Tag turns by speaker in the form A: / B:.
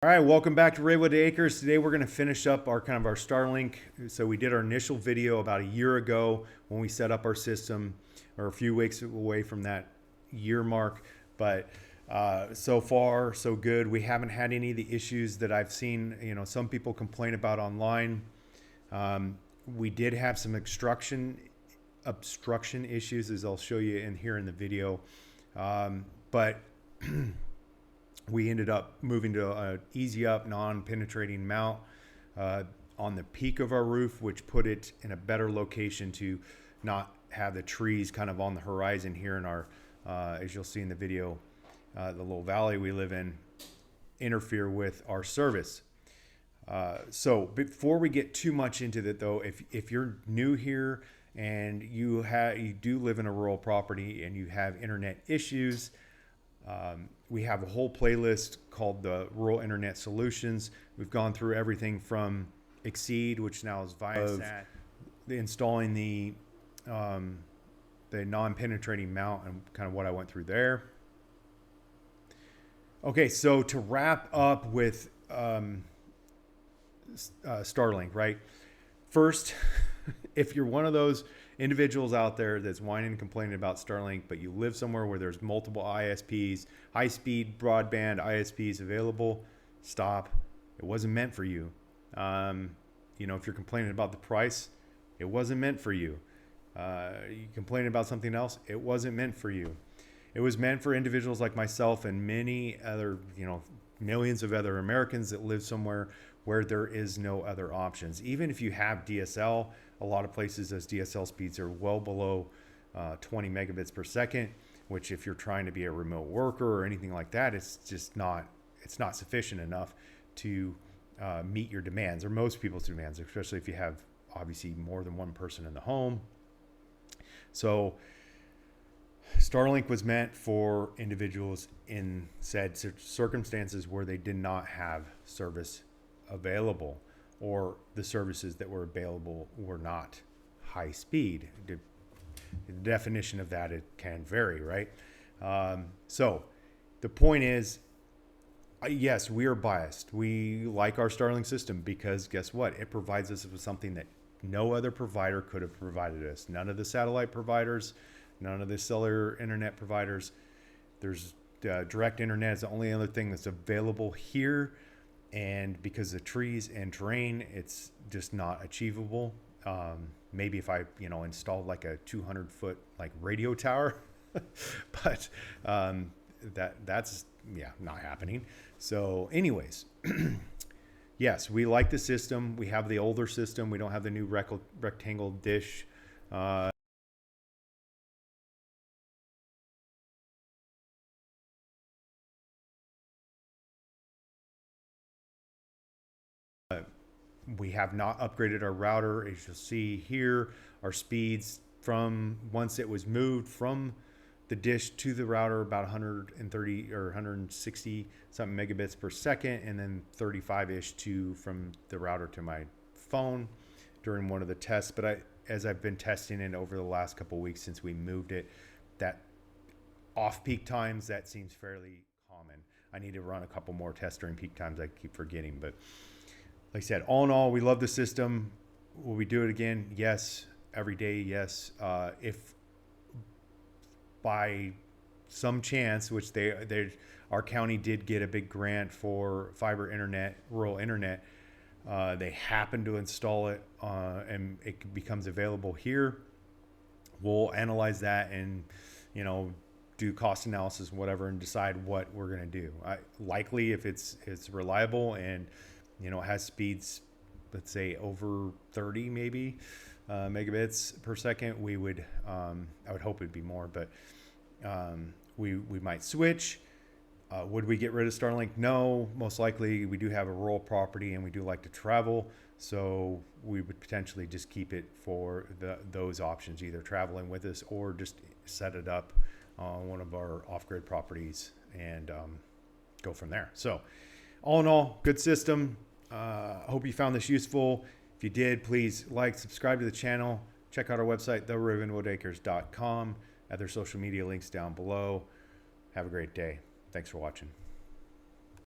A: All right, welcome back to Railwood Acres. Today we're going to finish up our Starlink. So we did our initial video about a year ago when we set up our system, or a few weeks away from that year mark. But so far so good. We haven't had any of the issues that I've seen. Some people complain about online. We did have some obstruction issues, as I'll show you in here in the video. But we ended up moving to an easy up, non-penetrating mount on the peak of our roof, which put it in a better location to not have the trees kind of on the horizon here in our, as you'll see in the video, the little valley we live in, interfere with our service. So before we get too much into that though, if you're new here and you do live in a rural property and you have internet issues, we have a whole playlist called the Rural Internet Solutions. We've gone through everything from Exceed, which now is Viasat, installing the non-penetrating mount and kind of what I went through there. Okay, so to wrap up with Starlink, right? First, if you're one of those individuals out there that's whining and complaining about Starlink, but you live somewhere where there's multiple ISPs, high-speed broadband ISPs available, stop. It wasn't meant for you. If you're complaining about the price, it wasn't meant for you. You complaining about something else, it wasn't meant for you. It was meant for individuals like myself and many other, millions of other Americans that live somewhere where there is no other options. Even if you have DSL, a lot of places those DSL speeds are well below 20 megabits per second, which if you're trying to be a remote worker or anything like that, it's not sufficient enough to meet your demands, or most people's demands, especially if you have obviously more than one person in the home. So Starlink was meant for individuals in said circumstances where they did not have service available, or the services that were available were not high speed. The definition of that, it can vary, right? So the point is, yes, we are biased. We like our Starlink system because guess what? It provides us with something that no other provider could have provided us. None of the satellite providers, none of the cellular internet providers. There's direct internet is the only other thing that's available here. And because of trees and terrain, it's just not achievable. Maybe if I, installed like a 200-foot like radio tower, but that's not happening. So anyways, yes, we like the system. We have the older system. We don't have the new rectangle dish. We have not upgraded our router. As you'll see here, our speeds from once it was moved from the dish to the router, about 130 or 160 something megabits per second, and then 35-ish from the router to my phone during one of the tests. But as I've been testing it over the last couple of weeks since we moved it, that off-peak times, that seems fairly common. I need to run a couple more tests during peak times. I keep forgetting, but like I said, all in all, we love the system. Will we do it again? Yes. Every day, yes. If by some chance, which our county did get a big grant for fiber internet, rural internet, they happen to install it and it becomes available here, we'll analyze that and, do cost analysis, whatever, and decide what we're going to do. Likely, if it's reliable and it has speeds, let's say over 30 maybe megabits per second, we would I would hope it'd be more, but we might switch. Would we get rid of Starlink? No, most likely. We do have a rural property and we do like to travel, so we would potentially just keep it for those options, either traveling with us or just set it up on one of our off-grid properties and go from there. So all in all, good system. I hope you found this useful. If you did, please like, subscribe to the channel. Check out our website, theravenwoodacres.com. Other social media links down below. Have a great day. Thanks for watching.